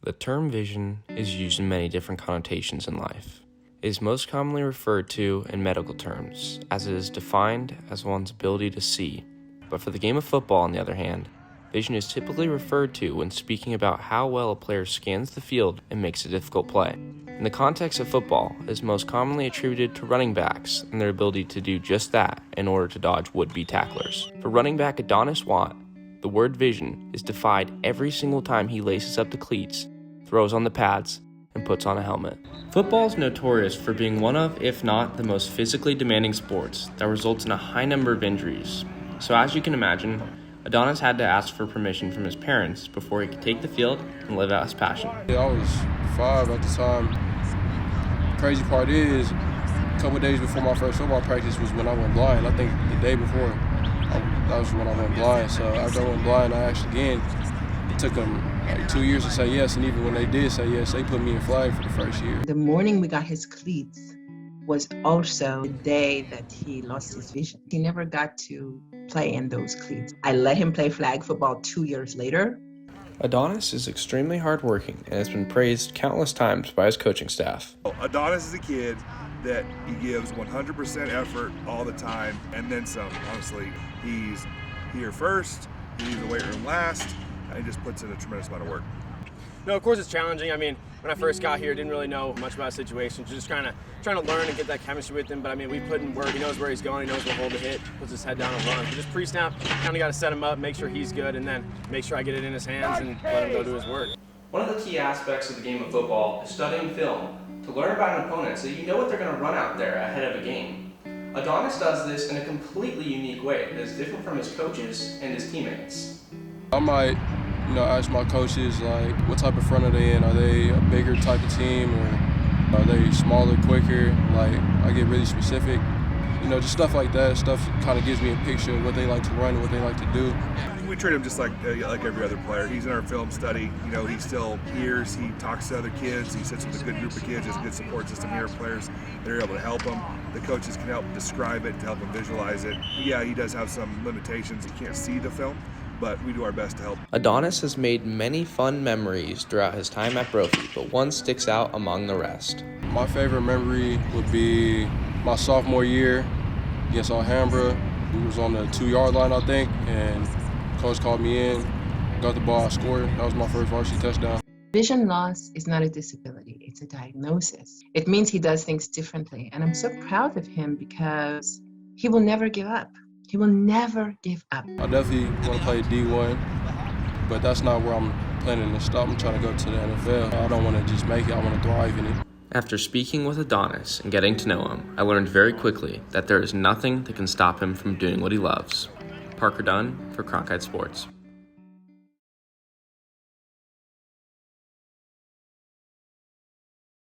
The term vision is used in many different connotations in life. It is most commonly referred to in medical terms, as it is defined as one's ability to see. But for the game of football, on the other hand, vision is typically referred to when speaking about how well a player scans the field and makes a difficult play. In the context of football, it is most commonly attributed to running backs and their ability to do just that in order to dodge would-be tacklers. For running back Adonis Watt, the word vision is defied every single time he laces up the cleats, throws on the pads, and puts on a helmet. Football is notorious for being one of, if not, the most physically demanding sports that results in a high number of injuries. So as you can imagine, Adonis had to ask for permission from his parents before he could take the field and live out his passion. I was 5 at the time. The crazy part is, a couple of days before my first football practice was when I went blind. I think the day before, that was when I went blind. So after I went blind, I asked again. It took them like 2 years to say yes, and even when they did say yes, they put me in flag for the first year. The morning we got his cleats was also the day that he lost his vision. He never got to play in those cleats. I let him play flag football 2 years later. Adonis is extremely hardworking and has been praised countless times by his coaching staff. Adonis is a kid that he gives 100% effort all the time, and then some. Honestly, he's here first, he leaves the weight room last, and he just puts in a tremendous amount of work. No, of course it's challenging. I mean, when I first got here, didn't really know much about the situation. Just kind of trying to learn and get that chemistry with him. But I mean, we put in work. He knows where he's going. He knows what hole to hit. Puts his head down and runs. But just pre-snap, kind of got to set him up, make sure he's good, and then make sure I get it in his hands and let him go do his work. One of the key aspects of the game of football is studying film to learn about an opponent so you know what they're going to run out there ahead of a game. Adonis does this in a completely unique way that is different from his coaches and his teammates. I might, ask my coaches, like, what type of front are they in? Are they a bigger type of team, or are they smaller, quicker? Like, I get really specific. Just stuff like that. Stuff kind of gives me a picture of what they like to run and what they like to do. We treat him just like every other player. He's in our film study. He still hears, he talks to other kids, he sits with a good group of kids, has a good support system here of players that are able to help him. The coaches can help describe it, to help him visualize it. Yeah, he does have some limitations. He can't see the film, but we do our best to help. Adonis has made many fun memories throughout his time at Brophy, but one sticks out among the rest. My favorite memory would be my sophomore year against Alhambra. We was on the 2-yard line, I think, and coach called me in, got the ball, I scored. That was my first varsity touchdown. Vision loss is not a disability, it's a diagnosis. It means he does things differently, and I'm so proud of him because he will never give up. He will never give up. I definitely want to play D1, but that's not where I'm planning to stop. I'm trying to go to the NFL. I don't want to just make it, I want to thrive in it. After speaking with Adonis and getting to know him, I learned very quickly that there is nothing that can stop him from doing what he loves. Parker Dunn for Cronkite Sports.